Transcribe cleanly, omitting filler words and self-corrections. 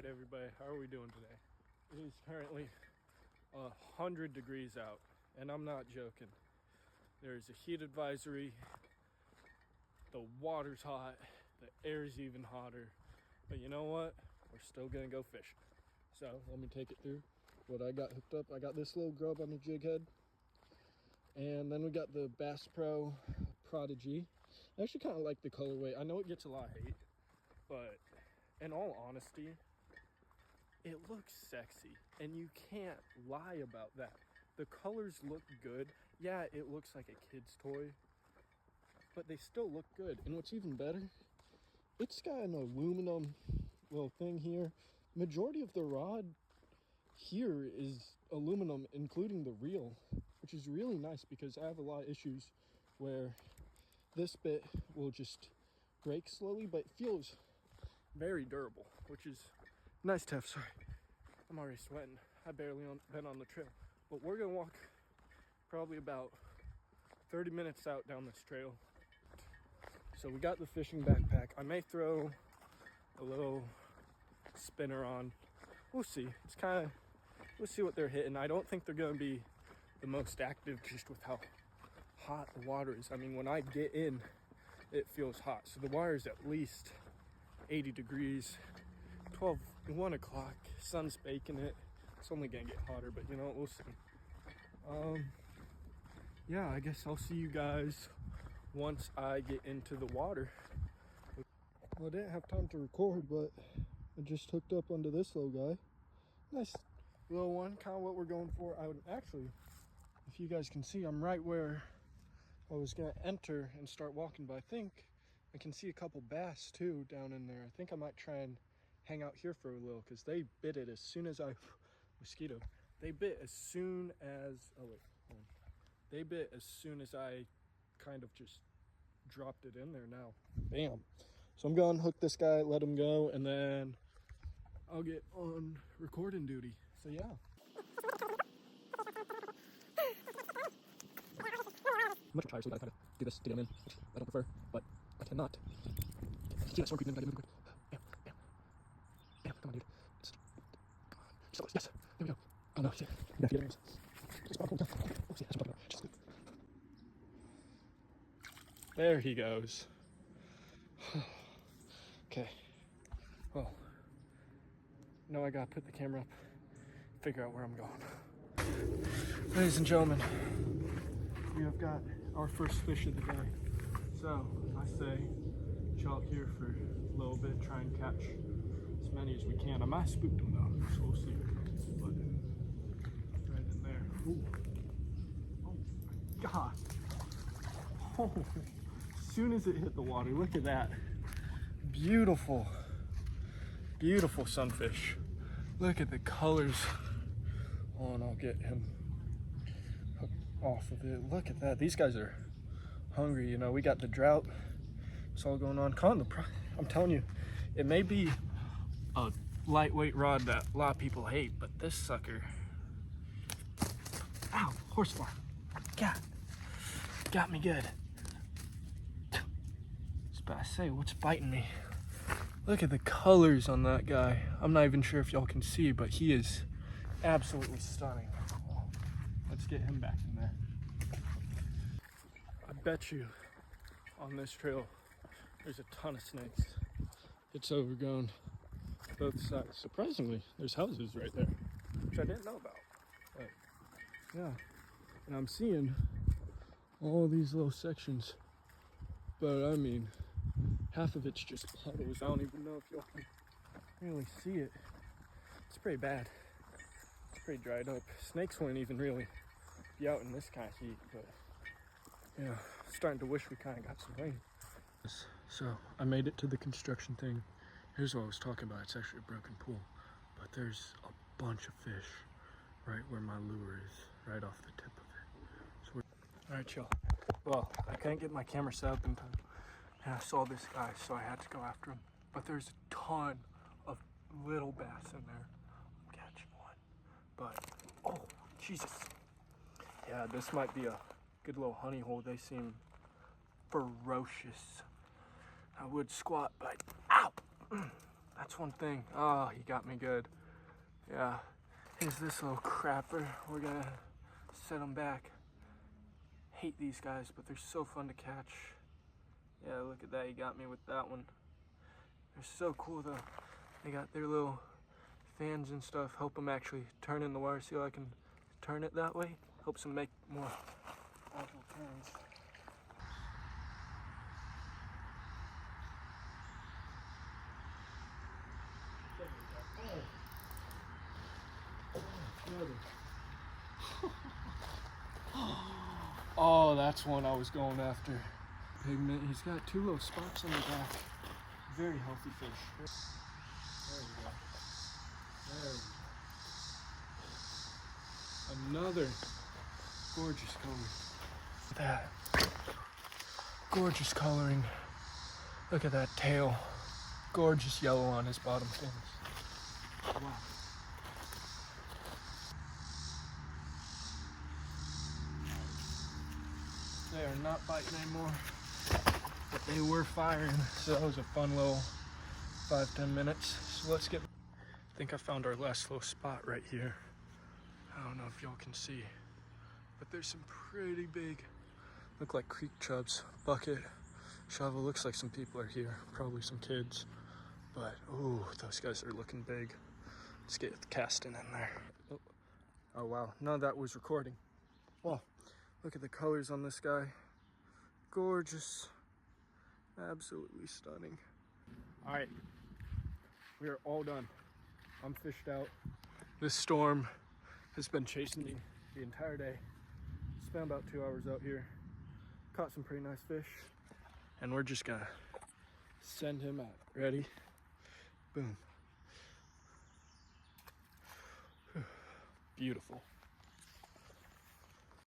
right, everybody, how are we doing today? It is currently 100 degrees out, and I'm not joking. There's a heat advisory, the water's hot, the air's even hotter, but you know what? We're still gonna go fishing. So let me take it through what I got hooked up. I got this little grub on the jig head, and then we got the Bass Pro Prodigy. I actually kind of like the colorway. I know it gets a lot of hate, but in all honesty, it looks sexy, and you can't lie about that. The colors look good. Yeah, it looks like a kid's toy, but they still look good. And what's even better, it's got an aluminum little thing here. Majority of the rod here is aluminum, including the reel, which is really nice because I have a lot of issues where this bit will just break slowly, but it feels very durable, which is nice to have. Sorry, I'm already sweating. I barely been on the trail, but we're gonna walk probably about 30 minutes out down this trail. So we got the fishing backpack. I may throw a little spinner on. We'll see. It's kind of, we'll see what they're hitting. I don't think they're gonna be the most active just with how hot the water is. I mean, when I get in, it feels hot. So the wire is at least 80 degrees, 1 o'clock, sun's baking it. It's only gonna get hotter, but you know what, we'll see. Yeah, I guess I'll see you guys once I get into the water. Well, I didn't have time to record, but I just hooked up onto this little guy. Nice little one, kind of what we're going for. I would actually, if you guys can see, I'm right where I was gonna enter and start walking, but I think I can see a couple bass too down in there. I think I might try and hang out here for a little because they bit it as soon as mosquito. They bit as soon as, oh wait, hold on. They bit as soon as I kind of just dropped it in there now. Bam. So I'm going to hook this guy, let him go, and then I'll get on recording duty. So yeah. I'm much tired, so I gotta kind of do this to get him in, which I don't prefer, but I cannot. See that storm creeping in, gotta move quick. Bam, bam, bam, come on, dude. Just close, yes, there we go. Oh no, shit, I'm gonna have to get it. Just come on, down. Oh, see, that's what I'm talking about. Just good. There he goes. Okay, well, now I gotta put the camera up, figure out where I'm going. Ladies and gentlemen, we have got our first fish of the day. So I say chill out here for a little bit, try and catch as many as we can. I might spook them though, so we'll see. But right in there. Ooh. Oh my god. Oh, as soon as it hit the water, look at that. Beautiful, beautiful sunfish. Look at the colors. Oh, and I'll get him off of it. Look at that. These guys are hungry. You know, we got the drought. It's all going on. I'm telling you, it may be a lightweight rod that a lot of people hate, but this sucker, ow, horse farm, got me good. But I say, what's biting me? Look at the colors on that guy. I'm not even sure if y'all can see, but he is absolutely stunning. Let's get him back in there. I bet you on this trail there's a ton of snakes. It's overgrown both sides. Surprisingly, there's houses right there, which I didn't know about. But yeah, and I'm seeing all these little sections, but I mean, half of it's just puddles. I don't even know if y'all can really see it. It's pretty bad. It's pretty dried up. Snakes wouldn't even really be out in this kind of heat, but you know, starting to wish we kind of got some rain. So I made it to the construction thing. Here's what I was talking about. It's actually a broken pool, but there's a bunch of fish right where my lure is, right off the tip of it. So all right, chill. Well, I couldn't get my camera set up in time, and I saw this guy, so I had to go after him. But there's a ton of little bass in there. I'm catching one, but oh Jesus! Yeah, this might be a good little honey hole. They seem ferocious. I would squat, but ow! That's one thing. Oh, he got me good. Yeah. Here's this little crapper. We're gonna set him back. Hate these guys, but they're so fun to catch. Yeah, look at that. He got me with that one. They're so cool though. They got their little fans and stuff. Help them actually turn in the water. See how I can turn it that way? Helps them make more awful turns. Oh, that's one I was going after. Pigment. He's got 2 little spots on the back. Very healthy fish. There we go. There we go. Another gorgeous color. Look at that. Gorgeous coloring. Look at that tail. Gorgeous yellow on his bottom fins. Wow. They are not biting anymore, but they were firing, so that was a fun little 5-10 minutes. So let's get, I think I found our last little spot right here. I don't know if y'all can see, but there's some pretty big, look like creek chubs. Bucket, shovel, looks like some people are here, probably some kids, but oh, those guys are looking big. Let's get the casting in there. Oh wow, none of that was recording. Well, look at the colors on this guy. Gorgeous. Absolutely stunning. All right, we are all done. I'm fished out. This storm has been chasing me the entire day. Spent about 2 hours out here. Caught some pretty nice fish. And we're just gonna send him out. Ready? Boom. Beautiful.